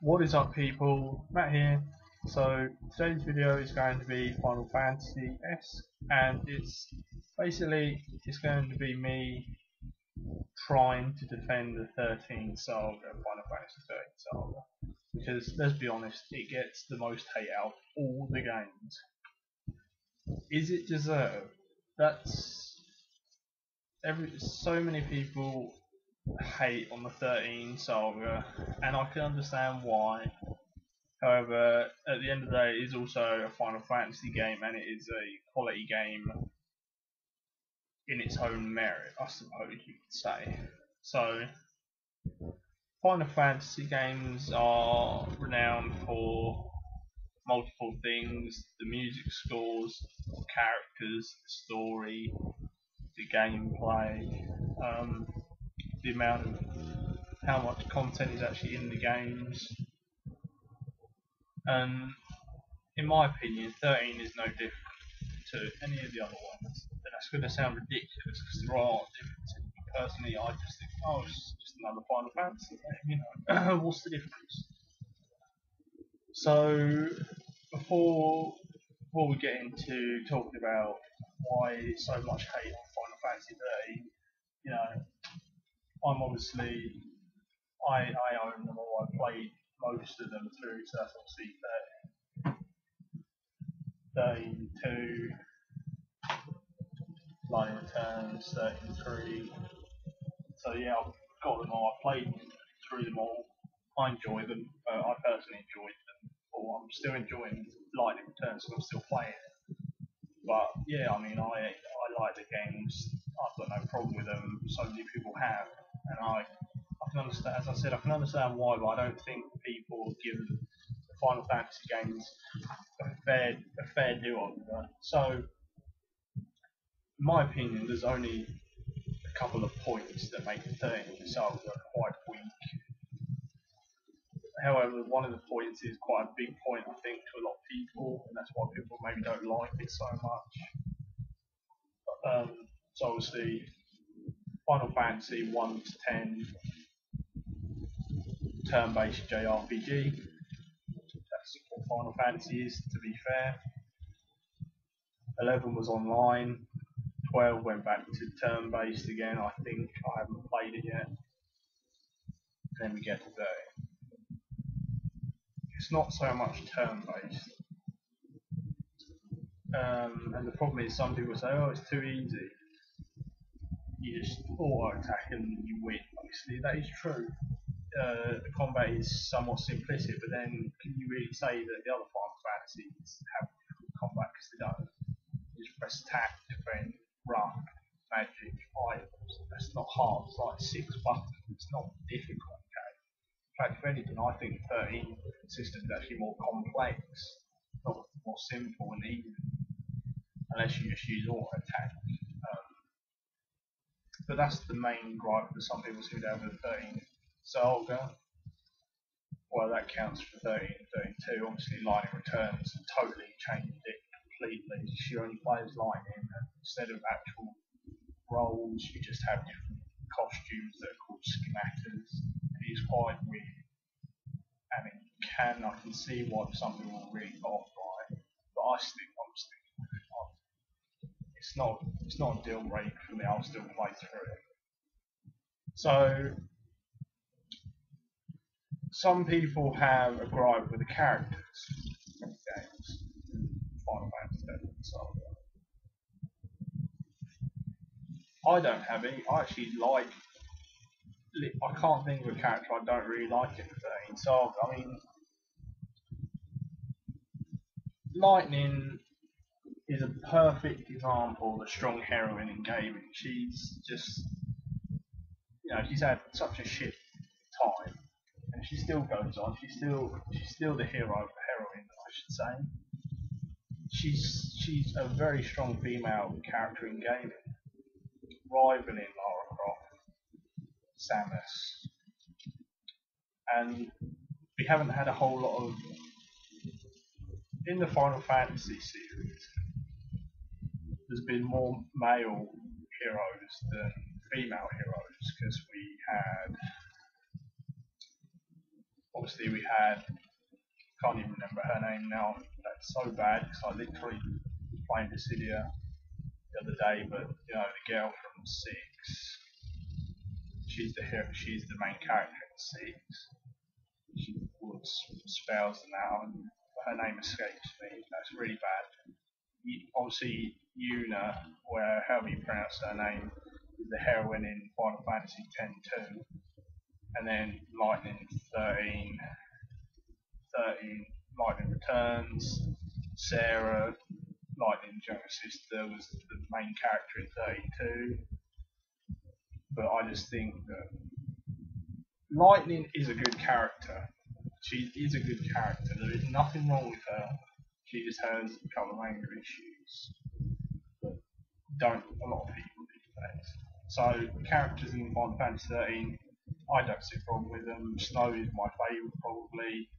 What is up, people? Matt here. So today's video is going to be Final Fantasy esque, and it's going to be me trying to defend the 13 saga, Final Fantasy 13 saga, because let's be honest, it gets the most hate out of all the games. Is it deserved? That's so many people hate on the 13 saga, and I can understand why. However, at the end of the day, it is also a Final Fantasy game, and it is a quality game in its own merit, I suppose you could say. So, Final Fantasy games are renowned for multiple things: the music scores, the characters, the story, the gameplay, the amount of how much content is actually in the games, and in my opinion, 13 is no different to any of the other ones. And that's going to sound ridiculous because there are differences. But personally, I just think, oh, it's just another Final Fantasy game, you know. What's the difference? So, before before we get into talking about why so much hate on Final Fantasy 13, you know, I'm obviously I own them all. I played most of them through, so that's obviously 13, 2, Line Returns, 33. So yeah, I've got them all. I played through them all. I enjoy them. I personally enjoyed them. Or I'm still enjoying Lightning Returns, so I'm still playing it. But yeah, I mean, I like the games. I've got no problem with them. So many people have, and I can understand. As I said, I can understand why, but I don't think people give the Final Fantasy games a fair do over. So, in my opinion, there's only a couple of points that make the 13 saga quite weak. However, one of the points is quite a big point, I think, to a lot of people, and that's why people maybe don't like it so much. So obviously, Final Fantasy 1 to 10, turn-based JRPG. That's what Final Fantasy is, to be fair. 11 was online. 12 went back to turn-based again, I think. I haven't played it yet. Then we get to 30. It's not so much turn-based. And the problem is some people say, oh, it's too easy. You just auto-attack and you win. Obviously, that is true. The combat is somewhat simplistic, but then can you really say that the other Final Fantasies have difficult combat? Because they don't. You just press attack, defend, run, magic, items. That's not hard. It's like 6 buttons. It's not difficult. Okay? In fact, if anything, I think 13 system is actually more complex, not more simple and easy, unless you just use auto attack. But that's the main gripe that some people seem to have with 13 Saga. Well, that counts for 13 and 32. Obviously, Lightning Returns totally changed it completely. She only plays Lightning, and instead of actual roles, you just have different costumes that are called schematas. And it's quite weird. And I can see why some people will really off by it. But I'm sticking with it. It's not a deal breaker for me. I'll still play through it. So some people have a gripe with the characters from the games. Final Fantasy Saga. I don't have any. I actually like. I can't think of a character I don't really like in the 13 Saga. I mean, Lightning is a perfect example of a strong heroine in gaming. She's just, she's had such a shit time, and she still goes on. She's still the heroine, I should say. She's a very strong female character in gaming, rivaling Lara Croft, Samus, and we haven't had a whole lot of in the Final Fantasy series. There's been more male heroes than female heroes because we had Obviously we had, can't even remember her name now. That's so bad because I literally played this video the other day. But you know, the girl from Six, she's the hero, she's the main character in Six. She works spells and that, and her name escapes me. That's really bad. Obviously, Yuna, where however you pronounce her name, is the heroine in Final Fantasy X-2, and then Lightning 13, Lightning Returns, Sarah, Lightning's younger sister, was the main character in 32. But I just think that Lightning is a good character. She is a good character. There is nothing wrong with her. She just has a couple of anger issues that don't a lot of people these days. So characters in Final Fantasy XIII, I don't see a problem with them. Snow is my favourite probably.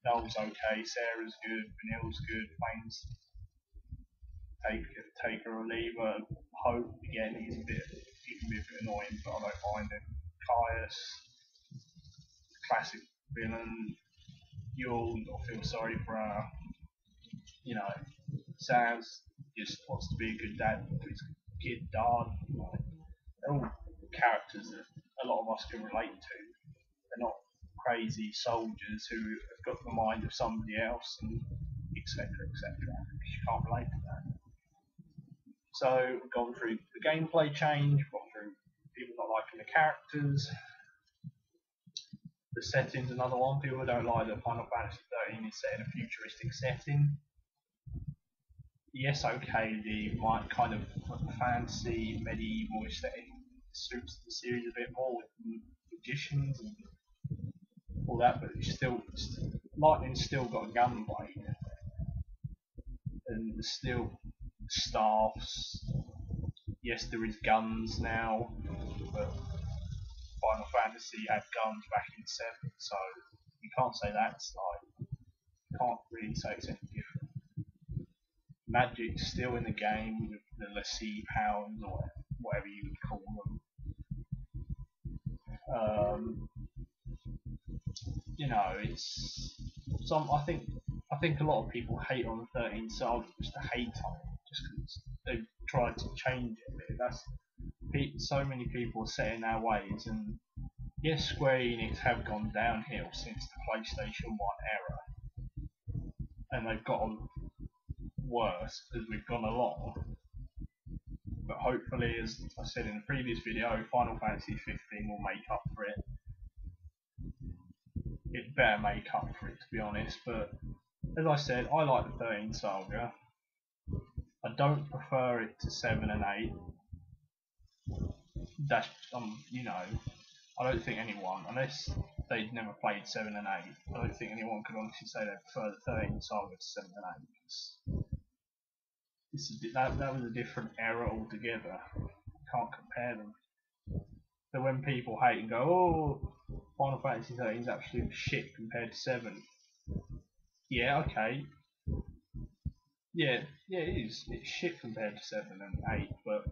Noel's okay. Sarah's good. Vanille's good. Flame's take her or leave her. Hope again, he can be a bit annoying, but I don't mind him. Caius, classic villain. You'll feel sorry for her. You know, Sans just wants to be a good dad to his kid, Dard. You know, they're all characters that a lot of us can relate to. They're not crazy soldiers who have got the mind of somebody else, and etc. etc. Because you can't relate to that. So we've gone through the gameplay change, we've gone through people not liking the characters. The setting's another one. People don't like that Final Fantasy XIII is set in a futuristic setting. Yes, okay, the kind of fancy medieval aesthetic suits the series a bit more with magicians and all that, but Lightning's still got a gunblade, and there's still staffs. Yes, there is guns now, but Final Fantasy had guns back in 7, so you can't say that's like, you can't really say it's any different. Magic's still in the game with the Lassie Hounds or whatever you would call them. You know, it's some. I think a lot of people hate on the 13 Saga just to hate on it, just because they've tried to change it a bit. That's so many people are set in their ways, and yes, Square Enix have gone downhill since the PlayStation 1 era, and they've gotten worse as we've gone along. But hopefully, as I said in the previous video, Final Fantasy XV will make up for it. It better make up for it, to be honest. But as I said, I like the 13 Saga. I don't prefer it to 7 and 8. That's you know, I don't think anyone, unless they'd never played 7 and 8, I don't think anyone could honestly say they prefer the 13 Saga to 7 and 8. That was a different era altogether. Can't compare them. So when people hate and go, oh, Final Fantasy XIII is absolute shit compared to 7. Yeah, okay. Yeah, it is. It's shit compared to 7 and 8, but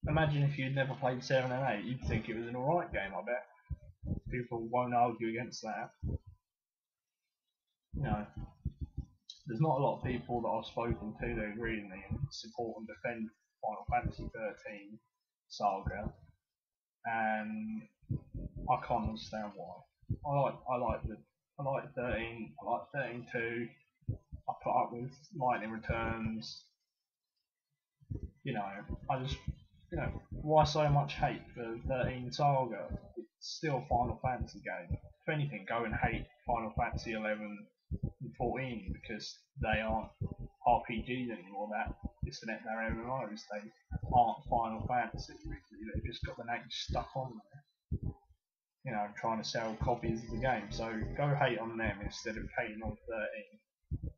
imagine if you'd never played 7 and 8, you'd think it was an alright game, I bet. People won't argue against that. You know, there's not a lot of people that I've spoken to that agree with me and support and defend Final Fantasy XIII Saga, and I can't understand why. I like 13. I like 13-2. I put up with Lightning Returns. You know, why so much hate for 13 Saga? It's still a Final Fantasy game. If anything, go and hate Final Fantasy 11 and 14 because they aren't RPGs anymore. They're MMOs. They aren't Final Fantasy. They've just got the name stuck on there. You know, trying to sell copies of the game. So go hate on them instead of hating on 13.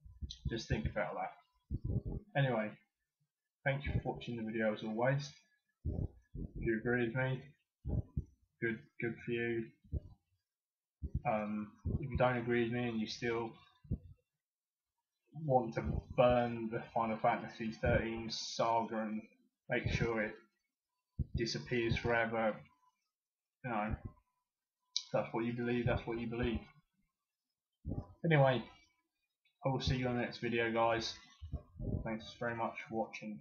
Just think about that. Anyway, thank you for watching the video as always. If you agree with me, good for you. If you don't agree with me and you still want to burn the Final Fantasy XIII Saga and make sure it disappears forever, you know, that's what you believe, that's what you believe. Anyway, I will see you on the next video, guys. Thanks very much for watching.